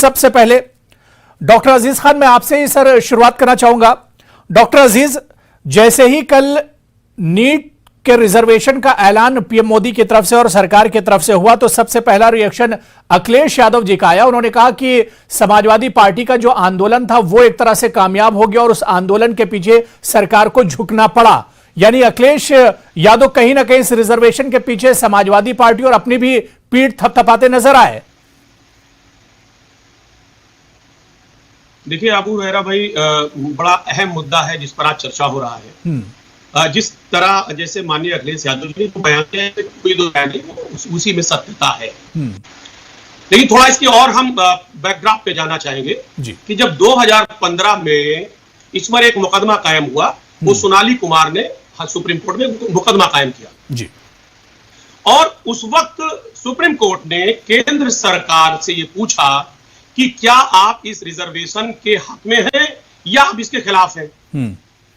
सबसे पहले डॉक्टर अजीज खान, मैं आपसे ही सर शुरुआत करना चाहूंगा। डॉक्टर अजीज, जैसे ही कल नीट के रिजर्वेशन का ऐलान पीएम मोदी की तरफ से और सरकार की तरफ से हुआ तो सबसे पहला रिएक्शन अखिलेश यादव जी का आया। उन्होंने कहा कि समाजवादी पार्टी का जो आंदोलन था वो एक तरह से कामयाब हो गया और उस आंदोलन के पीछे सरकार को झुकना पड़ा। यानी अखिलेश यादव कहीं ना कहीं इस रिजर्वेशन के पीछे समाजवादी पार्टी और अपनी भी पीठ थपथपाते नजर आए। देखिए अबू रहरा भाई, बड़ा अहम मुद्दा है जिस पर आज चर्चा हो रहा है। जिस तरह जैसे माननीय अखिलेश यादव जी ने बयान दिया है, कोई दो नहीं, उसी में सत्यता है। लेकिन थोड़ा इसके और हम बैकग्राउंड पे जाना चाहेंगे कि जब 2015 में इस पर एक मुकदमा कायम हुआ, वो सोनाली कुमार ने सुप्रीम कोर्ट में मुकदमा कायम किया जी। और उस वक्त सुप्रीम कोर्ट ने केंद्र सरकार से ये पूछा कि क्या आप इस रिजर्वेशन के हक में हैं या आप इसके खिलाफ हैं।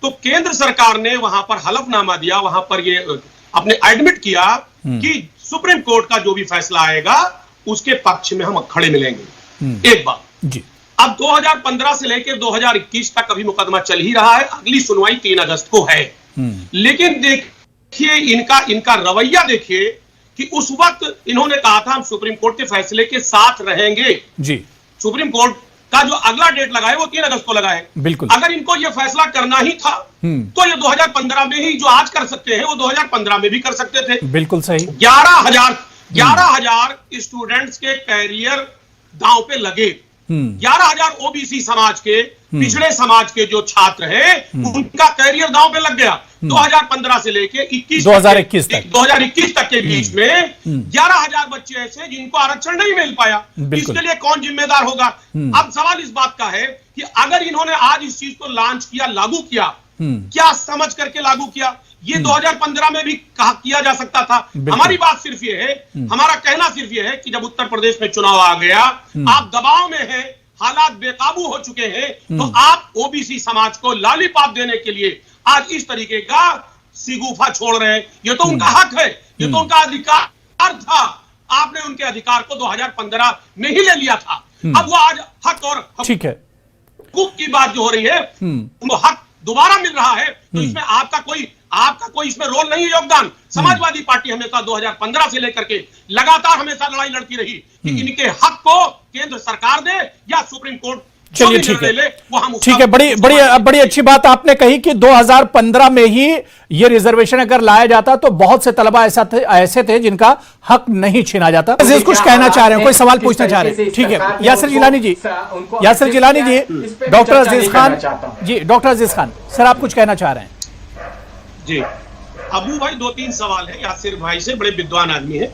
तो केंद्र सरकार ने वहां पर हलफनामा दिया, वहां पर ये अपने एडमिट किया कि सुप्रीम कोर्ट का जो भी फैसला आएगा उसके पक्ष में हम खड़े मिलेंगे। एक बात जी। अब 2015 से लेकर 2021 तक अभी मुकदमा चल ही रहा है, अगली सुनवाई 3 अगस्त को है। लेकिन देखिए इनका रवैया देखिए कि उस वक्त इन्होंने कहा था हम सुप्रीम कोर्ट के फैसले के साथ रहेंगे जी। सुप्रीम कोर्ट का जो अगला डेट लगाए वो 3 अगस्त को लगाए। बिल्कुल, अगर इनको ये फैसला करना ही था तो ये 2015 में ही जो आज कर सकते हैं वो 2015 में भी कर सकते थे। बिल्कुल सही। 11,000 स्टूडेंट्स के कैरियर दांव पे लगे। 11,000 ओबीसी समाज के, पिछड़े समाज के जो छात्र हैं उनका कैरियर दांव पे लग गया। 2015 से लेके 2021 तक के बीच में 11,000 बच्चे ऐसे जिनको आरक्षण नहीं मिल पाया। इसके लिए कौन जिम्मेदार होगा। अब सवाल इस बात का है कि अगर इन्होंने आज इस चीज को लॉन्च किया, लागू किया, क्या समझ करके लागू किया, ये 2015 में भी किया जा सकता था। हमारी बात सिर्फ ये है, हमारा कहना सिर्फ ये है कि जब उत्तर प्रदेश में चुनाव आ गया, आप दबाव में हैं, हालात बेकाबू हो चुके हैं, तो आप ओबीसी समाज को लॉलीपॉप देने के लिए आज इस तरीके का सिगुफा छोड़ रहे हैं। ये तो उनका हक है, ये तो उनका अधिकार था। आपने उनके अधिकार को 2015 में ही ले लिया था। अब वो आज हक और हकूक की बात जो हो रही है, वो हक दोबारा मिल रहा है, तो इसमें आपका कोई इसमें रोल नहीं है, योगदान। समाजवादी पार्टी हमेशा 2015 से लेकर के लगातार हमेशा लड़ाई लड़ती रही कि इनके हक को केंद्र सरकार दे या सुप्रीम कोर्ट। चलिए ठीक है, बड़ी अच्छी बात आपने कही कि 2015 में ही ये रिजर्वेशन अगर लाया जाता तो बहुत से तलबा ऐसे थे जिनका हक नहीं छीना जाता। कुछ कहना चाह रहे हैं, कोई सवाल पूछना चाह रहे हैं? ठीक है, यासिर जिलानी जी, डॉक्टर अजीज खान जी, डॉक्टर अजीज खान सर, आप कुछ कहना चाह रहे हैं? जी अबू भाई, 2-3 सवाल है यासिर भाई से, बड़े विद्वान आदमी है।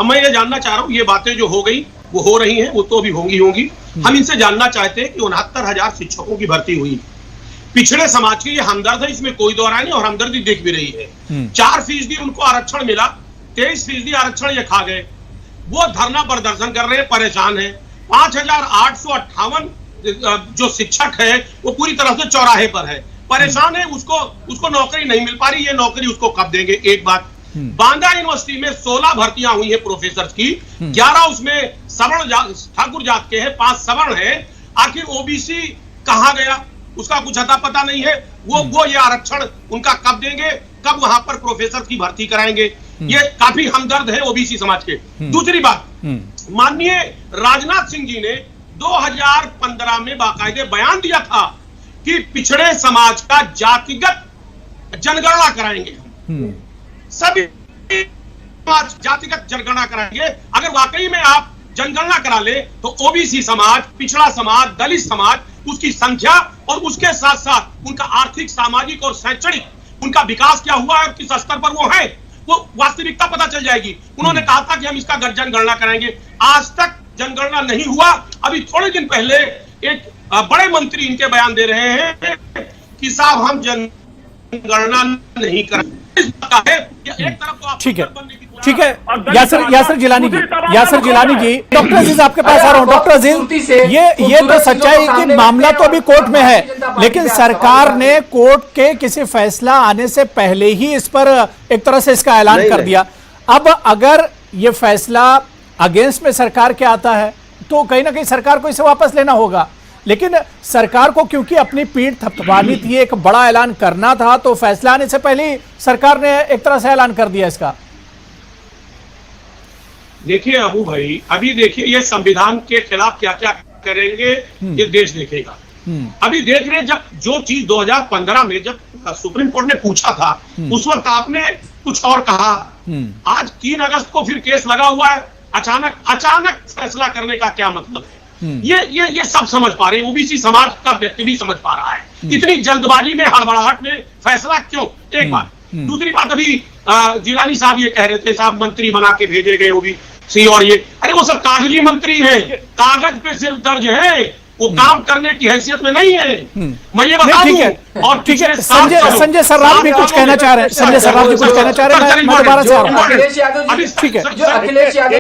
मैं ये जानना चाह रहा हूँ, ये बातें जो हो गई वो हो रही हैं, वो तो भी होंगी। हम इनसे जानना चाहते हैं कि 69,000 शिक्षकों की भर्ती हुई, पिछड़े समाज के ये हमदर्द है, इसमें कोई दो राय नहीं, और हमदर्दी दिख भी रही है। 4% उनको आरक्षण मिला, 23% आरक्षण ये खा गए। वो धरना प्रदर्शन कर रहे हैं, परेशान है। 5,858 जो शिक्षक है वो पूरी तरह से चौराहे पर है, परेशान है। उसको नौकरी नहीं मिल पा रही, ये नौकरी उसको कब देंगे। एक बात, बांदा यूनिवर्सिटी में 16 भर्तियां हुई हैं प्रोफेसर की, 11 उसमें सवर्ण ठाकुर जात के हैं, 5 सवर्ण हैं। आखिर ओबीसी कहां गया, उसका कुछ अता पता नहीं है। वो ये आरक्षण उनका कब देंगे, कब वहां पर प्रोफेसर की भर्ती कराएंगे। ये काफी हमदर्द है ओबीसी समाज के। दूसरी बात, माननीय राजनाथ सिंह जी ने 2015 में बाकायदे बयान दिया था कि पिछड़े समाज का जातिगत जनगणना कराएंगे, सभी जातिगत जनगणना कराएंगे। अगर वाकई में आप जनगणना करा ले तो ओबीसी समाज, पिछड़ा समाज, दलित समाज, उसकी संख्या और उसके साथ साथ उनका आर्थिक, सामाजिक और शैक्षणिक उनका विकास क्या हुआ है, किस स्तर पर वो है, वो वास्तविकता पता चल जाएगी। उन्होंने कहा था कि हम इसका जनगणना कराएंगे, आज तक जनगणना नहीं हुआ। अभी थोड़े दिन पहले एक बड़े मंत्री इनके बयान दे रहे हैं कि साहब हम जनगणना नहीं करेंगे। ठीक है यासिर जिलानी जी, डॉक्टर अजीज आपके पास आ रहा हूं। डॉक्टर अजीज, ये तो सच्चाई है कि मामला तो अभी कोर्ट में है, लेकिन सरकार ने कोर्ट के किसी फैसला आने से पहले ही इस पर एक तरह से इसका ऐलान कर दिया। अब अगर ये फैसला अगेंस्ट में सरकार के आता है तो कहीं ना कहीं सरकार को इसे वापस लेना होगा। लेकिन सरकार को क्योंकि अपनी पीठ थपथपानी थी, एक बड़ा ऐलान करना था, तो फैसला आने से पहले ही सरकार ने एक तरह से ऐलान कर दिया इसका। देखिए अबू भाई, अभी देखिए ये संविधान के खिलाफ क्या क्या करेंगे ये देश देखेगा। अभी देख रहे, जब जो चीज 2015 में जब सुप्रीम कोर्ट ने पूछा था उस वक्त आपने कुछ और कहा। आज 3 अगस्त को फिर केस लगा हुआ है, अचानक फैसला करने का क्या मतलब है? ये सब समझ पा रहे हैं, ओबीसी समाज का व्यक्ति भी समझ पा रहा है। इतनी जल्दबाजी में, हड़बड़ाहट में फैसला क्यों? एक बात। दूसरी बात, अभी जिलानी साहब ये कह रहे थे साहब मंत्री बना के भेजे गए ओबीसी, और ये अरे वो सब कागजी मंत्री है, कागज पे सिर्फ दर्ज है, वो काम करने की हैसियत में नहीं है। मैं ये बता दूं। और ठीक है, संजय सर्राफ भी कुछ कहना चाह रहे हैं। संजय सर्राफ भी कुछ कहना चाह रहे हैं। मैं दोबारा से आ रहा हूं। अखिलेश यादव जी, ठीक है, जो अखिलेश यादव